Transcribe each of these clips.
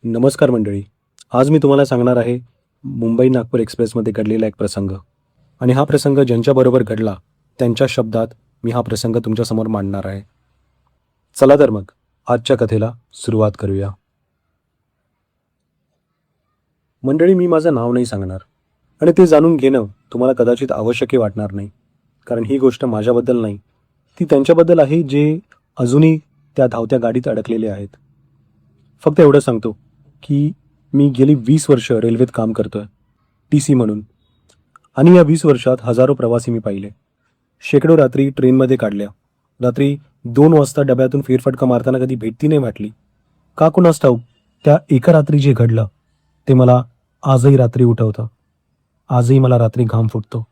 नमस्कार मंडळी. आज मी तुम्हाला सांगणार आहे मुंबई नागपूर एक्सप्रेसमध्ये घडलेला एक प्रसंग. आणि हा प्रसंग ज्यांच्याबरोबर घडला त्यांच्या शब्दात मी हा प्रसंग तुमच्यासमोर मांडणार आहे. चला तर मग आजच्या कथेला सुरुवात करूया. मंडळी, मी माझं नाव नाही सांगणार आणि ते जाणून घेणं तुम्हाला कदाचित आवश्यकही वाटणार नाही, कारण ही गोष्ट माझ्याबद्दल नाही, ती त्यांच्याबद्दल आहे जे अजूनही त्या धावत्या गाडीत अडकलेले आहेत. फक्त एवढं सांगतो की मी गेली 20 वर्ष रेल्वेत काम करतोय, TC म्हणून. आणि या 20 वर्षात हजारो प्रवासी मी पाहिले. शेकडो रात्री ट्रेनमध्ये काढल्या. रात्री 2 वाजता डब्यातून फेरफटका मारताना कधी भेटती नाही वाटली. का कुणास ठाऊक, त्या एका रात्री जे घडलं ते मला आजही रात्री उठवतं. आजही मला रात्री घाम फुटतो.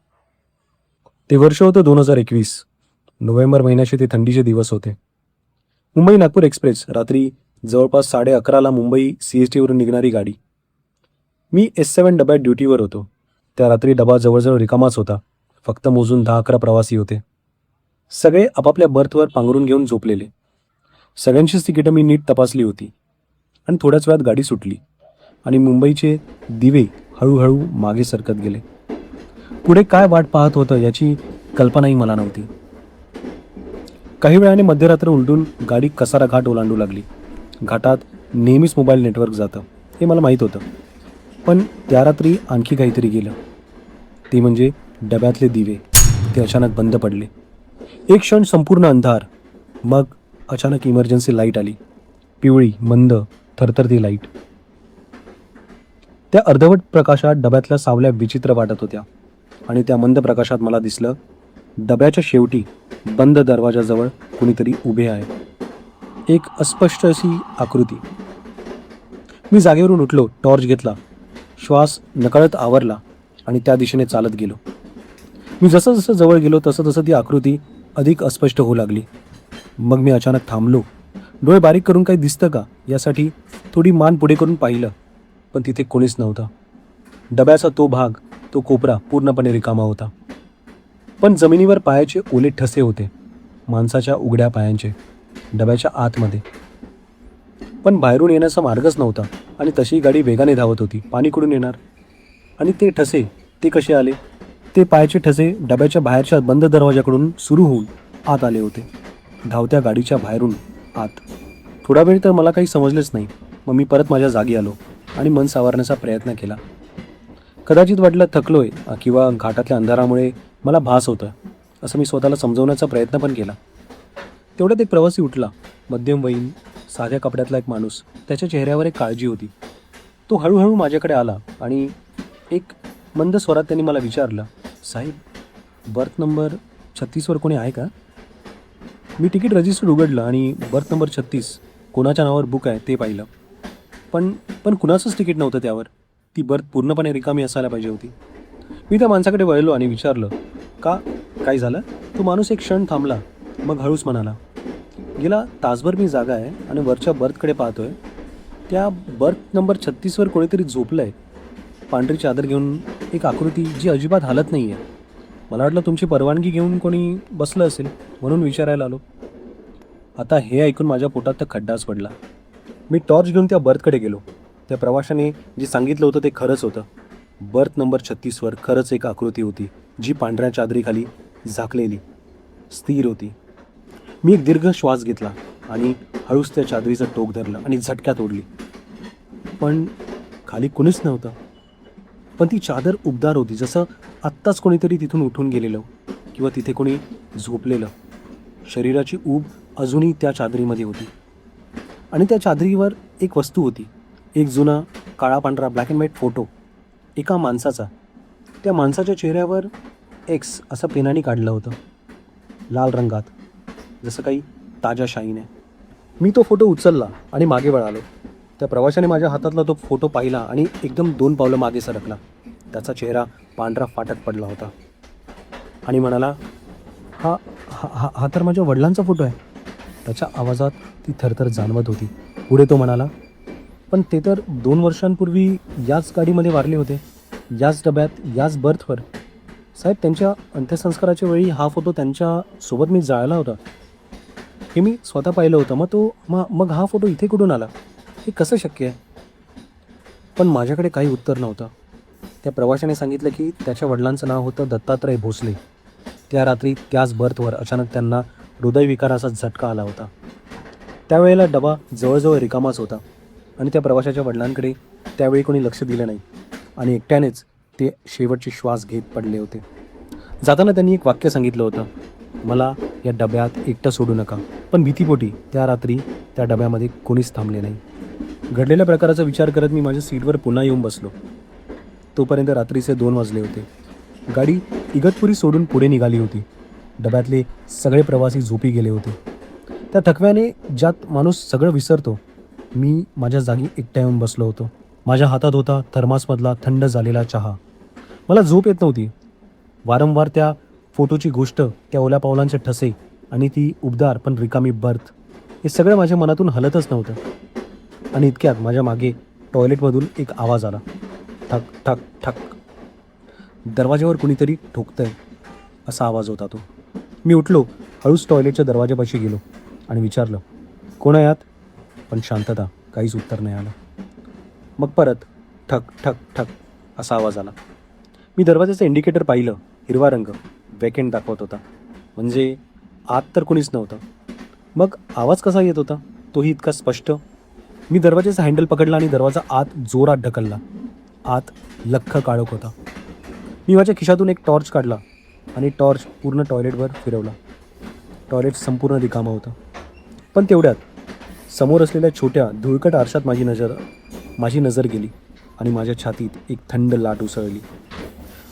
ते वर्ष होतं 2021. नोव्हेंबर महिन्याचे ते थंडीचे दिवस होते. मुंबई नागपूर एक्सप्रेस रात्री जवळपास 11:30ला मुंबई CST वरून निघणारी गाडी. मी S7 डब्यात ड्युटीवर होतो. त्या रात्री डबा जवळजवळ रिकामाच होता. फक्त मोजून 10-11 प्रवासी होते. सगळे आपापल्या बर्थवर पांघरून घेऊन झोपलेले. सगळ्यांचीच तिकीटं मी नीट तपासली होती. आणि थोड्याच वेळात गाडी सुटली आणि मुंबईचे दिवे हळूहळू मागे सरकत गेले. पुढे काय वाट पाहत होतं याची कल्पनाही मला नव्हती. काही वेळाने मध्यरात्र उलटून गाडी कसारा घाट ओलांडू लागली. घाटात नेहमीच मोबाईल नेटवर्क जातं हे मला माहीत होतं. पण त्या रात्री आणखी काहीतरी गेलं. ते म्हणजे डब्यातले दिवे. ते अचानक बंद पडले. एक क्षण संपूर्ण अंधार. मग अचानक इमर्जन्सी लाईट आली. पिवळी मंद थरथरती लाईट. त्या अर्धवट प्रकाशात डब्यातल्या सावल्या विचित्र वाटत होत्या. आणि त्या मंद प्रकाशात मला दिसलं, डब्याच्या शेवटी बंद दरवाजाजवळ कुणीतरी उभे आहे. एक अस्पष्ट अशी आकृती. मी जागेवरून उठलो, टॉर्च घेतला, श्वास नकळत आवरला आणि त्या दिशेने चालत गेलो. मी जसं जसं जवळ गेलो तसं तसं ती आकृती अधिक अस्पष्ट होऊ लागली. मग मी अचानक थांबलो. डोळे बारीक करून काही दिसतं का यासाठी थोडी मान पुढे करून पाहिलं, पण तिथे कोणीच नव्हतं. डब्याचा तो भाग, तो कोपरा पूर्णपणे रिकामा होता. पण जमिनीवर पायाचे ओले ठसे होते, माणसाच्या उघड्या पायांचे, डब्याच्या आतमध्ये. पण बाहेरून येण्याचा मार्गच नव्हता. आणि तशी गाडी वेगाने धावत होती. पाणी कुठून येणार? आणि ते ठसे ते कसे आले? ते पायाचे ठसे डब्याच्या बाहेरच्या बंद दरवाजाकडून सुरू होऊन आत आले होते. धावत्या गाडीच्या बाहेरून आत. थोडा वेळ तर मला काही समजलेच नाही. मग मी परत माझ्या जागी आलो आणि मन सावरण्याचा प्रयत्न केला. कदाचित वाटलं थकलोय किंवा घाटातल्या अंधारामुळे मला भास होतं, असं मी स्वतःला समजवण्याचा प्रयत्न पण केला. तेवढ्यात एक प्रवासी उठला. मध्यमवयीन, साध्या कपड्यातला एक माणूस. त्याच्या चेहऱ्यावर एक काळजी होती. तो हळूहळू माझ्याकडे आला आणि एक मंद स्वरात त्यांनी मला विचारलं, साहेब, बर्थ नंबर 36वर कोणी आहे का? मी तिकीट रजिस्टर उघडलं आणि बर्थ नंबर 36 कोणाच्या नावावर बुक आहे ते पाहिलं. पण कुणाचंच तिकीट नव्हतं त्यावर. ती बर्थ पूर्णपणे रिकामी असायला पाहिजे होती. मी त्या माणसाकडे वळलो आणि विचारलं, का, काय झालं? तो माणूस एक क्षण थांबला. मग हळूच म्हणाला, गेला तासभर मी जागा आहे आणि वरच्या बर्थकडे पाहतोय. त्या बर्थ नंबर 36वर कोणीतरी झोपलं आहे. पांढरी चादर घेऊन एक आकृती जी अजिबात हालत नाही आहे. मला वाटलं तुमची परवानगी घेऊन कोणी बसलं असेल म्हणून विचारायला आलो. आता हे ऐकून माझ्या पोटात तर खड्डाच पडला. मी टॉर्च घेऊन त्या बर्थकडे गेलो. त्या प्रवाशाने जे सांगितलं होतं ते खरंच होतं. बर्थ नंबर 36वर खरंच एक आकृती होती, जी पांढऱ्या चादरीखाली झाकलेली, स्थिर होती. मी एक दीर्घ श्वास घेतला आणि हळूच त्या चादरीचं टोक धरलं आणि झटक्यात ओढली. पण खाली कुणीच नव्हतं. पण ती चादर उबदार होती, जसं आत्ताच कोणीतरी तिथून उठून गेलेलं किंवा तिथे कोणी झोपलेलं. शरीराची ऊब अजूनही त्या चादरीमध्ये होती. आणि त्या चादरीवर एक वस्तू होती. एक जुना काळा पांढरा ब्लॅक अँड व्हाईट फोटो एका माणसाचा. त्या माणसाच्या चेहऱ्यावर X असं पेनाने काढलं होतं, लाल रंगात, जसं काही ताज्या शाईने. मी तो फोटो उचलला आणि मागे वळालो. त्या प्रवाशाने माझ्या हातातला तो फोटो पाहिला आणि एकदम 2 पावलं मागे सरकला. त्याचा चेहरा पांढरा फाटक पडला होता आणि म्हणाला, हा हा हा तर माझ्या वडिलांचा फोटो आहे. त्याच्या आवाजात ती थरथर जाणवत होती. पुढे तो म्हणाला, पण ते तर 2 वर्षांपूर्वी याच गाडीमध्ये वारले होते, याच डब्यात, याच बर्थवर. साहेब, त्यांच्या अंत्यसंस्काराच्या वेळी हा फोटो त्यांच्यासोबत मी जाळला होता. हे मी स्वतः पाहिलं होतं. मग हा फोटो इथे कुठून आला? हे कसं शक्य आहे? पण माझ्याकडे काही उत्तर नव्हतं. त्या प्रवाशाने सांगितलं की त्याच्या वडिलांचं नाव होतं दत्तात्रय भोसले. त्या रात्री त्याच बर्थवर अचानक त्यांना हृदयविकाराचा झटका आला होता. त्यावेळेला डबा जवळजवळ रिकामाच होता आणि त्या प्रवाशाच्या वडिलांकडे त्यावेळी कोणी लक्ष दिलं नाही आणि एकट्यानेच ते शेवटचे श्वास घेत पडले होते. जाताना त्यांनी एक वाक्य सांगितलं होतं, मला या डब्यात एकटं सोडू नका. पण भीतीपोटी त्या रात्री त्या डब्यामध्ये कोणीच थांबले नाही. घडलेल्या प्रकाराचा विचार करत मी माझ्या सीटवर पुन्हा येऊन बसलो. तोपर्यंत रात्रीचे 2 वाजले होते. गाडी इगतपुरी सोडून पुढे निघाली होती. डब्यातले सगळे प्रवासी झोपी गेले होते. त्या थकव्याने ज्यात माणूस सगळं विसरतो, मी माझ्या जागी एकटा येऊन बसलो होतो. माझ्या हातात होता थर्मासमधला थंड झालेला चहा. मला झोप येत नव्हती. वारंवार त्या फोटोची गोष्ट, त्या ओल्या पावलांचे ठसे आणि ती उबदार पण रिकामी बर्थ, हे सगळं माझ्या मनातून हलतच नव्हतं. आणि इतक्यात माझ्या मागे टॉयलेटमधून एक आवाज आला. ठक ठक ठक. दरवाज्यावर कुणीतरी ठोकतंय असा आवाज होता तो. मी उठलो, हळूच टॉयलेटच्या दरवाजापाशी गेलो आणि विचारलं, कोण आहे आत? पण शांतता, काहीच उत्तर नाही आलं. मग परत ठक ठक ठक असा आवाज आला. मी दरवाजाचं इंडिकेटर पाहिलं. हिरवा रंग, वेकेंट दाखवत होता. म्हणजे आत तर कोणीच नव्हतं. मग आवाज कसा येत होता, तोही इतका स्पष्ट. मी दरवाजाचा हँडल पकडला आणि दरवाजा आत जोरात ढकलला. आत लख्ख काळोख होता. मी माझ्या खिशातून एक टॉर्च काढला आणि टॉर्च पूर्ण टॉयलेटवर फिरवला. टॉयलेट संपूर्ण रिकामं होतं. पण तेवढ्यात समोर असलेल्या छोट्या धुळकट आरशात माझी नजर गेली आणि माझ्या छातीत एक थंड लाट उसळली.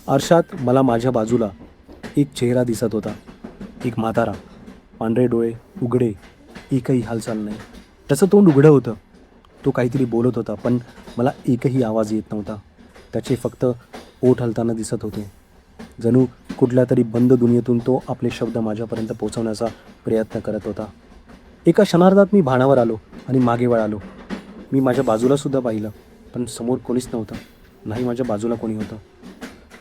आरशात मला माझ्या बाजूला एक चेहरा दिसत होता. एक म्हातारा, पांढरे डोळे उघडे, एकही हालचाल नाही. त्याचं तोंड उघडं होतं. तो काहीतरी बोलत होता, पण मला एकही आवाज येत नव्हता. त्याचे फक्त ओठ हलताना दिसत होते. जणू कुठल्या तरी बंद दुनियेतून तो आपले शब्द माझ्यापर्यंत पोहोचवण्याचा प्रयत्न करत होता. एका क्षणार्धात मी भानावर आलो आणि मागे वळालो. मी माझ्या बाजूलासुद्धा पाहिलं, पण समोर कोणीच नव्हतं. नाही माझ्या बाजूला कोणी होतं.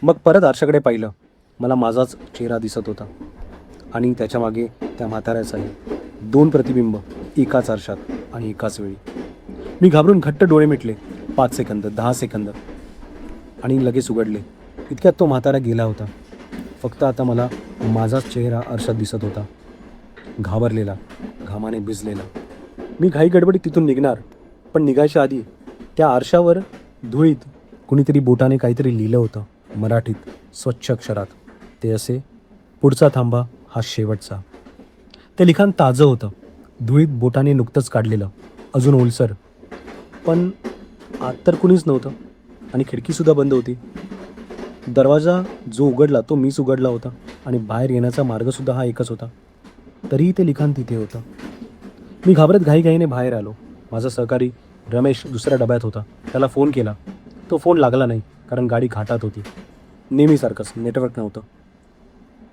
मग परत आरशाकडे पाहिलं. मला माझाच चेहरा दिसत होता आणि त्याच्या मागे त्या म्हाताऱ्याचाही. 2 प्रतिबिंब एकाच आरशात आणि एकाच वेळी. मी घाबरून घट्ट डोळे मिटले. 5 सेकंद, 10 सेकंद आणि लगेच उघडले. इतक्यात तो म्हातारा गेला होता. फक्त आता मला माझाच चेहरा आरशात दिसत होता, घाबरलेला, घामाने भिजलेला. मी घाई गडबडीत तिथून निघणार, पण निघायच्या आधी त्या आरशावर धुळीत कुणीतरी बोटाने काहीतरी लिहिलं होतं, मराठीत, स्वच्छ अक्षरात. ते असे, पुढचा थांबा हा शेवटचा. ते लिखाण ताजं होतं, धुळीत बोटाने नुकतंच काढलेलं, अजून ओलसर. पण आत तर कुणीच नव्हतं आणि खिडकीसुद्धा बंद होती. दरवाजा जो उघडला तो मीच उघडला होता आणि बाहेर येण्याचा मार्गसुद्धा हा एकच होता. तरीही ते लिखाण तिथे होतं. मी घाबरत घाईघाईने बाहेर आलो. माझा सहकारी रमेश दुसऱ्या डब्यात होता. त्याला फोन केला. तो फोन लागला नाही, कारण गाडी घाटात होती. नेहमीसारखंच नेटवर्क नव्हतं.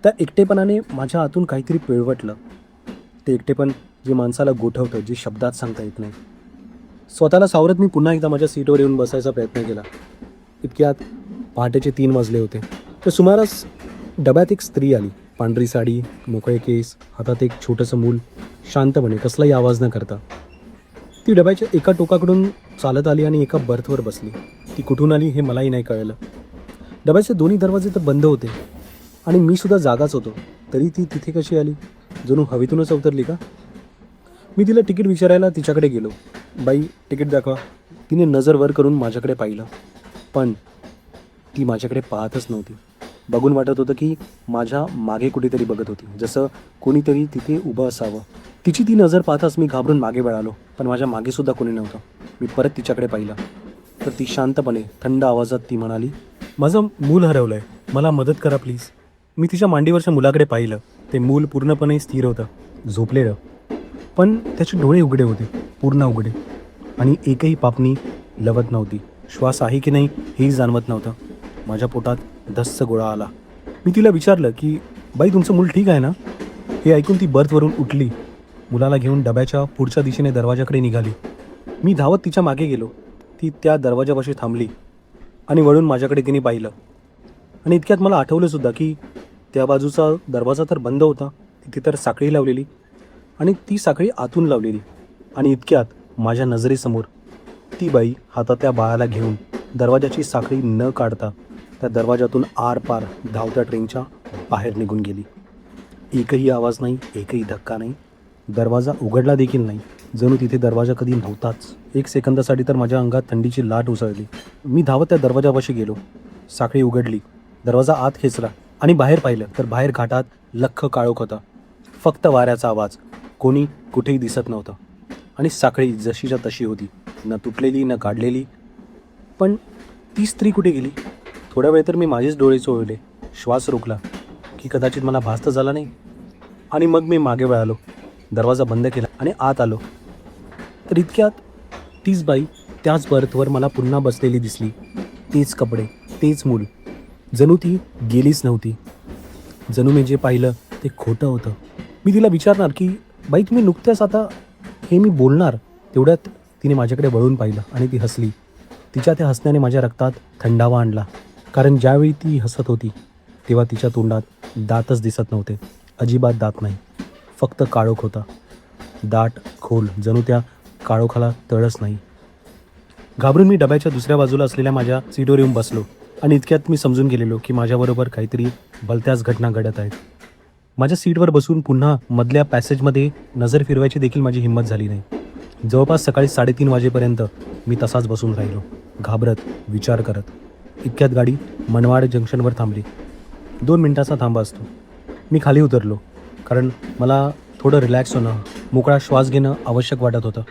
त्या एकटेपणाने माझ्या आतून काहीतरी पिळवटलं. ते एकटेपण जे माणसाला गोठवतं, जे शब्दात सांगता येत नाही. स्वतःला सावरत मी पुन्हा एकदा माझ्या सीटवर येऊन बसायचा प्रयत्न केला. इतक्यात पहाटेचे 3 वाजले होते. तर सुमारास डब्यात एक स्त्री आली. पांढरी साडी, मोकळे केस, हातात एक छोटंसं मूल, शांतपणे, कसलाही आवाज न करता. ती डब्याच्या एका टोकाकडून चालत आली आणि एका बर्थवर बसली. ती कुठून आली हे मलाही नाही कळलं. डब्याचे दोन्ही दरवाजे तर बंद होते आणि मी सुद्धा जागाच होतो. तरी ती तिथे कशी आली? जणू हवेतूनच अवतरली का? मी तिला तिकीट विचारायला तिच्याकडे गेलो. बाई, तिकीट दाखवा. तिने नजर वर करून माझ्याकडे पाहिलं, पण ती माझ्याकडे पाहतच नव्हती. बघून वाटत होतं की माझ्या मागे कुठेतरी बघत होती, जसं कोणीतरी तिथे उभं असावं. तिची ती नजर पाहताच मी घाबरून मागे वळालो, पण माझ्या मागेसुद्धा कोणी नव्हतं. मी परत तिच्याकडे पाहिलं तर ती शांतपणे, थंड आवाजात ती म्हणाली, माझं मूल हरवलं आहे, मला मदत करा प्लीज. मी तिच्या मांडीवरच्या मुलाकडे पाहिलं. ते मूल पूर्णपणे स्थिर होतं, झोपलेलं. पण त्याचे डोळे उघडे होते, पूर्ण उघडे, आणि एकही पापणी लवत नव्हती. श्वास आहे की नाही हेही जाणवत नव्हतं. माझ्या पोटात धस्स गोळा आला. मी तिला विचारलं की बाई, तुमचं मूल ठीक आहे ना? हे ऐकून ती बर्थवरून उठली. मुलाला घेऊन डब्याच्या पुढच्या दिशेने दरवाजाकडे निघाली. मी धावत तिच्या मागे गेलो. ती त्या दरवाजापाशी थांबली आणि वळून माझ्याकडे तिने पाहिलं. आणि इतक्यात मला आठवलंसुद्धा की त्या बाजूचा दरवाजा तर बंद होता, तिथे तर साखळी लावलेली, आणि ती साखळी आतून लावलेली. आणि इतक्यात माझ्या नजरेसमोर ती बाई हातातल्या बाळाला घेऊन दरवाजाची साखळी न काढता त्या दरवाजातून आरपार धावत्या ट्रेनच्या बाहेर निघून गेली. एकही आवाज नाही, एकही धक्का नाही, दरवाजा उघडला देखील नाही, जणू तिथे दरवाजा कधी नव्हताच. 1 सेकंदासाठी तर माझ्या अंगात थंडीची लाट उसळली. मी धावत त्या दरवाजापाशी गेलो. साखळी उघडली, दरवाजा आत खेचला आणि बाहेर पाहिलं तर बाहेर घाटात लख्ख काळोख होता. फक्त वाऱ्याचा आवाज, कोणी कुठेही दिसत नव्हतं. आणि साखळी जशीच्या तशी होती, न तुटलेली न काढलेली. पण ती स्त्री कुठे गेली? थोड्या वेळ तर मी माझेच डोळे चोळले, श्वास रोखला की कदाचित मला भास तर झाला नाही. आणि मग मी मागे वळालो, दरवाजा बंद केला आणि आत आलो. तर इतक्यात तीच बाई त्याच बर्थवर मला पुन्हा बसलेली दिसली. तेच कपडे, तेच मूल, जणू ती गेलीच नव्हती. जणू मी जे पाहिलं ते खोटं होतं. मी तिला विचारणार की बाई तुम्ही नुकत्याच आता हे मी बोलणार, तेवढ्यात तिने माझ्याकडे वळून पाहिलं आणि ती हसली. तिच्या त्या हसण्याने माझ्या रक्तात थंडावा आणला. कारण ज्यावेळी ती हसत होती तेव्हा तिच्या तोंडात दातच दिसत नव्हते. अजिबात दात नाही, फक्त काळोख होता, दाट खोल, जणू त्या काळोखाला तळच नाही. घाबरून मी डब्याच्या दुसऱ्या बाजूला असलेल्या माझ्या सीटवर येऊन बसलो आणि इतक्यात मी समजून गेलेलो की माझ्याबरोबर काहीतरी भलत्याच घटना घडत आहेत. माझ्या सीटवर बसून पुन्हा मधल्या पॅसेजमध्ये नजर फिरवायची देखील माझी हिंमत झाली नाही. जवळपास सकाळी 3:30 वाजेपर्यंत मी तसाच बसून राहिलो, घाबरत, विचार करत. इतक्यात गाडी मनमाड जंक्शनवर थांबली. 2 मिनिटाचा थांबा असतो. मी खाली उतरलो, कारण मला थोडं रिलॅक्स होणं, मोकळा श्वास घेणं आवश्यक वाटत होतं.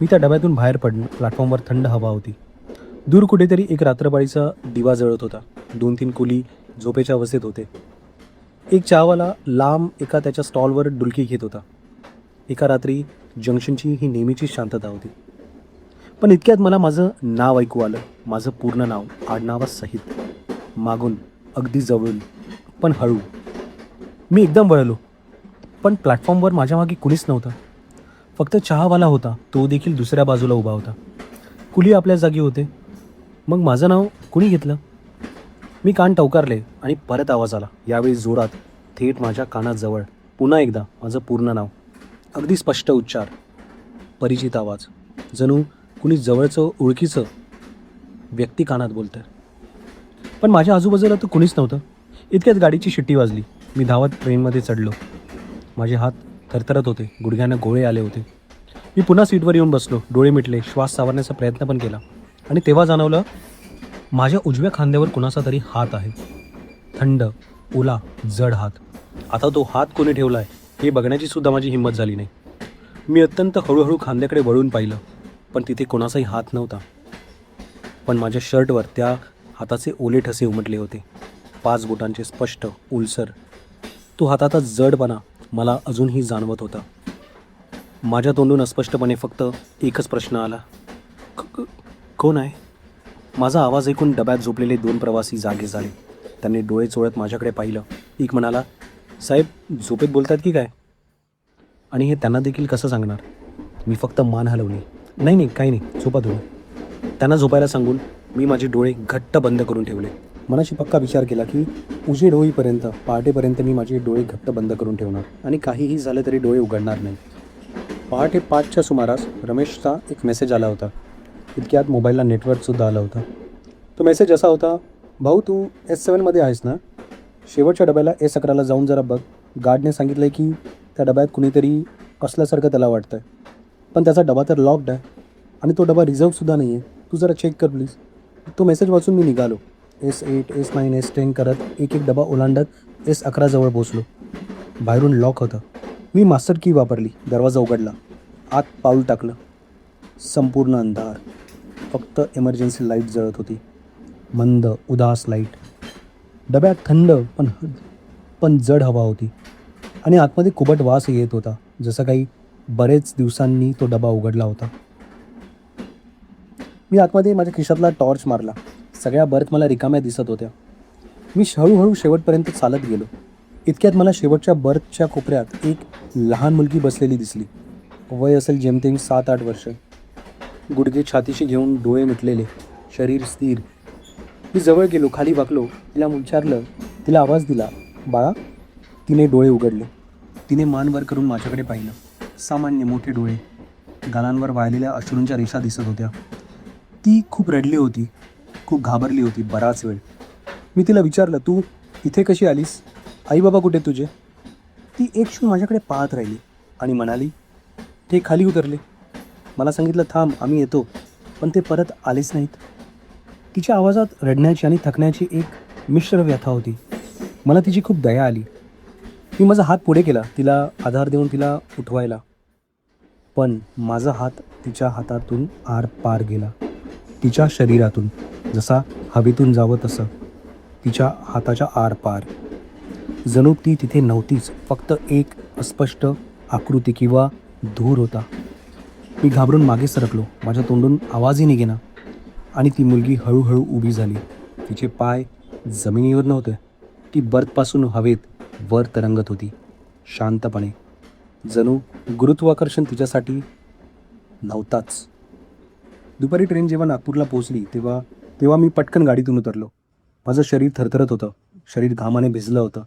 मी त्या डब्यातून बाहेर पडलो. प्लॅटफॉर्मवर थंड हवा होती. दूर कुठेतरी एक रात्रपाळीचा दिवा जळत होता. 2-3 कुली झोपेच्या अवस्थेत होते. एक चहावाला लांब एका त्याच्या स्टॉलवर डुलकी घेत होता. एका रात्री जंक्शनची ही नेहमीची शांतता होती. पण इतक्यात मला माझं नाव ऐकू आलं. माझं पूर्ण नाव, आडनावासहित. मागून, अगदी जवळून, पण हळू. मी एकदम वळलो, पण प्लॅटफॉर्मवर माझ्या मागे कुणीच नव्हतं. फक्त चहावाला होता, तो देखील दुसऱ्या बाजूला उभा होता. कुली आपल्या जागी होते. मग माझं नाव कुणी घेतलं? मी कान टवकारले आणि परत आवाज आला, यावेळी जोरात, थेट माझ्या कानाजवळ. पुन्हा एकदा माझं पूर्ण नाव, अगदी स्पष्ट उच्चार, परिचित आवाज, जणू कुणी जवळचं ओळखीचं व्यक्ती कानात बोलतं. पण माझ्या आजूबाजूला तर कुणीच नव्हतं. इतक्यात गाडीची शिट्टी वाजली. मी धावत ट्रेनमध्ये चढलो. माझे हात थरथरत होते, गुडघ्यांना गोळे आले होते. मी पुन्हा सीटवर येऊन बसलो, डोळे मिटले, श्वास सावरण्याचा प्रयत्न पण केला. आणि तेव्हा जाणवलं, माझ्या उजव्या खांद्यावर कुणाचा तरी हात आहे. थंड, ओला, जड हात. आता तो हात कोणी ठेवला आहे हे बघण्याची सुद्धा माझी हिंमत झाली नाही. मी अत्यंत हळूहळू खांद्याकडे वळून पाहिलं, पण तिथे कोणाचाही हात नव्हता. पण माझ्या शर्टवर त्या हाताचे ओले ठसे उमटले होते, 5 बोटांचे, स्पष्ट, ओलसर. तो हाताचा जडपणा मला अजूनही जाणवत होता. माझ्या तोंडून अस्पष्टपणे फक्त एकच प्रश्न आला, कोण आहे? माझा आवाज ऐकून डब्यात झोपलेले 2 प्रवासी जागे झाले. त्यांनी डोळे चोळत माझ्याकडे पाहिलं. एक म्हणाला, साहेब झोपेत बोलतात की काय? आणि हे त्यांना देखील कसं सांगणार? मी फक्त मान हलवली. नाही नाही, काही नाही, झोपा तुम्ही. त्यांना झोपायला सांगून मी माझे डोळे घट्ट बंद करून ठेवले. मनाशी पक्का विचार केला की उजेड होईपर्यंत, पहाटेपर्यंत मी माझे डोळे घट्ट बंद करून ठेवणार आणि काहीही झालं तरी डोळे उघडणार नाही. पहाटे 5च्या सुमारास रमेशचा एक मेसेज आला होता. इतक्यात मोबाईलला नेटवर्कसुद्धा आलं होतं. तो मेसेज असा होता, भाऊ तू S7मध्ये आहेस ना? शेवटच्या डब्याला S11ला जाऊन जरा बघ. गार्डने सांगितलं आहे की त्या डब्यात कुणीतरी असल्यासारखं त्याला वाटतं आहे. पण त्याचा डबा तर लॉक्ड आहे आणि तो डबा रिझर्वसुद्धा नाही आहे. तू जरा चेक कर प्लीज. तो मेसेज वाचून मी निघालो. S8, S9, S10 करत एक डबा ओलांडत S11 जवळ पोचलो. बाहेरून लॉक होतं. मी मास्टर की वापरली. दरवाजा उघडला. आत पाऊल टाकलं. संपूर्ण अंधार. फक्त इमर्जन्सी लाईट जळत होती, मंद, उदास लाईट. डब्यात थंड पण जड हवा होती आणि आतमध्ये कुबट वास येत होता, जसं काही बरेच दिवसांनी तो डबा उघडला होता. मी आतमध्ये माझ्या खिशातला टॉर्च मारला. सगळ्या बर्थ मला रिकाम्या दिसत होत्या. मी हळूहळू शेवटपर्यंत चालत गेलो. इतक्यात मला शेवटच्या बर्थच्या कोपऱ्यात एक लहान मुलगी बसलेली दिसली. वय असेल जेमतेम 7-8 वर्ष. गुडघे छातीशी घेऊन, डोळे मिटलेले, शरीर स्थिर. मी जवळ गेलो, खाली वाकलो, तिला विचारलं, तिला आवाज दिला, बाळा. तिने डोळे उघडले. तिने मान वर करून माझ्याकडे पाहिलं. सामान्य मोठे डोळे, गालांवर वाहिलेल्या अश्रूंच्या रेषा दिसत होत्या. ती खूप रडली होती, खूप घाबरली होती बराच वेळ. मी तिला विचारलं, तू इथे कशी आलीस? आई बाबा कुठे तुझे? ती एक क्षण माझ्याकडे पाहत राहिली आणि म्हणाली, ते खाली उतरले. मला सांगितलं, थांब आम्ही येतो, पण ते परत आलेच नाहीत. तिच्या आवाजात रडण्याची आणि थकण्याची एक मिश्र व्यथा होती. मला तिची खूप दया आली. मी माझा हात पुढे केला, तिला आधार देऊन तिला उठवायला. पण माझा हात तिच्या हातातून आरपार गेला. तिच्या शरीरातून, जसा हवेतून जावं तसं, तिच्या हाताच्या आरपार. जणू ती तिथे नव्हतीच, फक्त एक अस्पष्ट आकृती किंवा धूर होता. मी घाबरून मागे सरकलो. माझ्या तोंडून आवाजही निघेना. आणि ती मुलगी हळूहळू उभी झाली. तिचे पाय जमिनीवर नव्हते. ती बर्थपासून हवेत वर तरंगत होती, शांतपणे, जणू गुरुत्वाकर्षण तिच्यासाठी नव्हताच. दुपारी ट्रेन जेव्हा नागपूरला पोहोचली तेव्हा मी पटकन गाडीतून उतरलो. माझं शरीर थरथरत होतं, शरीर घामाने भिजलं होतं.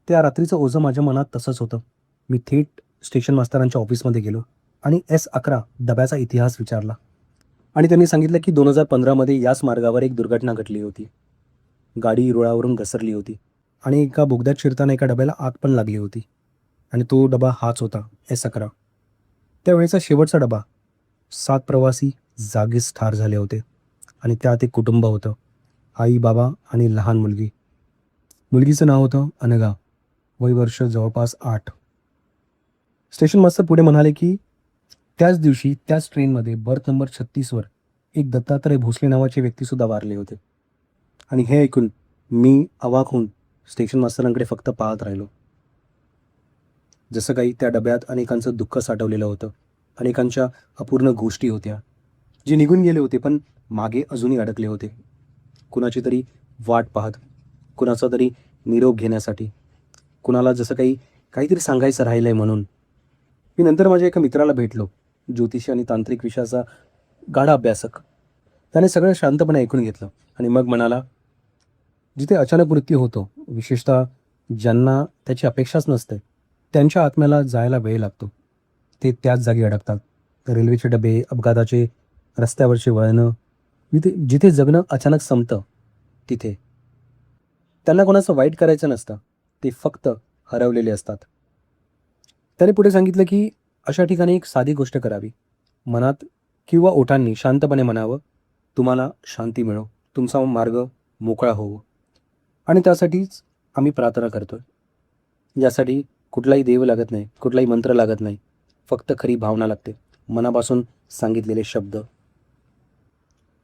त्या रात्रीचं ओझं माझ्या मनात तसंच होतं. मी थेट स्टेशन मास्तरांच्या ऑफिसमध्ये गेलो आणि S11 डब्याचा इतिहास विचारला. आणि त्यांनी सांगितलं की 2015मध्ये याच मार्गावर एक दुर्घटना घडली होती. गाडी रुळावरून घसरली होती आणि एका बोगद्यात शिरताना एका डब्याला आग पण लागली होती. आणि तो डबा हाच होता, S11. त्यावेळेचा शेवटचा डबा. 7 प्रवासी जागीच ठार झाले होते आणि त्यात एक कुटुंब होतं, आई, बाबा आणि लहान मुलगी. मुलगीचं नाव होतं अनघा, वय वर्ष जवळपास 8. स्टेशन मास्तर पुढे म्हणाले की त्याच दिवशी त्याच ट्रेनमध्ये बर्थ नंबर 36वर एक दत्तात्रय भोसले नावाचे व्यक्तीसुद्धा वारले होते. आणि हे ऐकून मी अवाक होऊन स्टेशन मास्तरांकडे फक्त पाहत राहिलो. जसं काही त्या डब्यात अनेकांचं दुःख साठवलेलं होतं, अनेकांच्या अपूर्ण गोष्टी होत्या, जे निघून गेले होते पण मागे अजूनही अडकले होते. कुणाची तरी वाट पाहत, कुणाचा तरी निरोप घेण्यासाठी, कुणाला जसं काहीतरी सांगायचं राहिलं आहे म्हणून. मी नंतर माझ्या एका मित्राला भेटलो, ज्योतिषी आणि तांत्रिक विषयाचा गाढा अभ्यासक. त्याने सगळं शांतपणे ऐकून घेतलं आणि मग म्हणाला, जिथे अचानक मृत्यू होतो, विशेषतः ज्यांना त्याची अपेक्षाच नसते, त्यांच्या आत्म्याला जायला वेळ लागतो. ते त्याच जागी अडकतात. रेल्वेचे डबे, अपघाताचे रस्त्यावरचे वळणं, जिथे जगणं अचानक संपतं, तिथे त्यांना कोणाचं वाईट करायचं नसतं, ते फक्त हरवलेले असतात. त्याने पुढे सांगितलं की अशा ठिकाणी एक साधी गोष्ट करावी. मनात किंवा ओठांनी शांतपणे म्हणावं, तुम्हाला शांती मिळो, तुमचा मार्ग मोकळा होवो. आणि त्यासाठीच आम्ही प्रार्थना करतो. यासाठी कुठलाही देव लागत नाही, कुठलाही मंत्र लागत नाही, फक्त खरी भावना लागते, मनापासून सांगितलेले शब्द.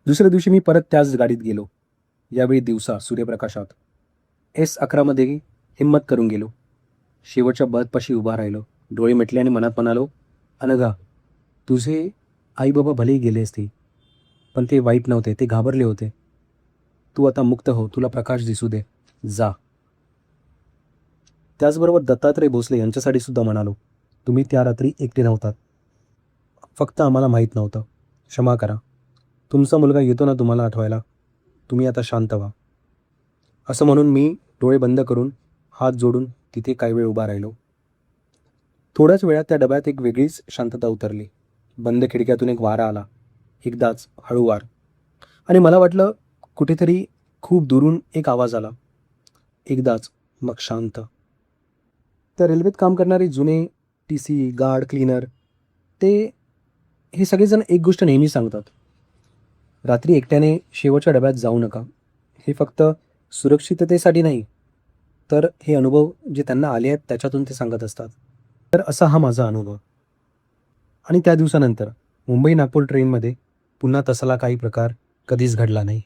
दुसऱ्या दिवशी मी परत त्याच गाडीत गेलो. यावेळी दिवसा सूर्यप्रकाशात. S11मध्ये हिंमत करून गेलो. शेवटच्या बर्थपाशी उभा राहिलो. डोळे मिटले आणि मनात म्हणालो, अनघा, तुझे आई बाबा भलेही गेले असते, पण ते वाईट नव्हते, ते घाबरले होते. तू आता मुक्त हो, तुला प्रकाश दिसू दे, जा. त्याचबरोबर दत्तात्रय भोसले यांच्यासाठी सुद्धा म्हणालो, तुम्ही त्या रात्री एकटे नव्हतात, फक्त आम्हाला माहीत नव्हतं. क्षमा करा. तुमचा मुलगा येतो ना तुम्हाला आठवायला, तुम्ही आता शांत व्हा. असं म्हणून मी डोळे बंद करून, हात जोडून तिथे काही वेळ उभा राहिलो. थोड्याच वेळात त्या डब्यात एक वेगळीच शांतता उतरली. बंद खिडक्यातून एक वारा आला, एकदाच हळूवार. आणि मला वाटलं कुठेतरी खूप दुरून एक आवाज आला, एकदाच, मग शांत. त्या रेल्वेत काम करणारे जुने TC, गार्ड, क्लीनर, हे सगळेजण एक गोष्ट नेहमी सांगतात, रात्री एकट्याने शेवटच्या डब्यात जाऊ नका. हे फक्त सुरक्षिततेसाठी नाही, तर हे अनुभव जे त्यांना आले आहेत त्याच्यातून ते सांगत असतात. तर असा हा माझा अनुभव. आणि त्या दिवसानंतर मुंबई नागपूर ट्रेनमध्ये पुन्हा तसला काही प्रकार कधीच घडला नाही.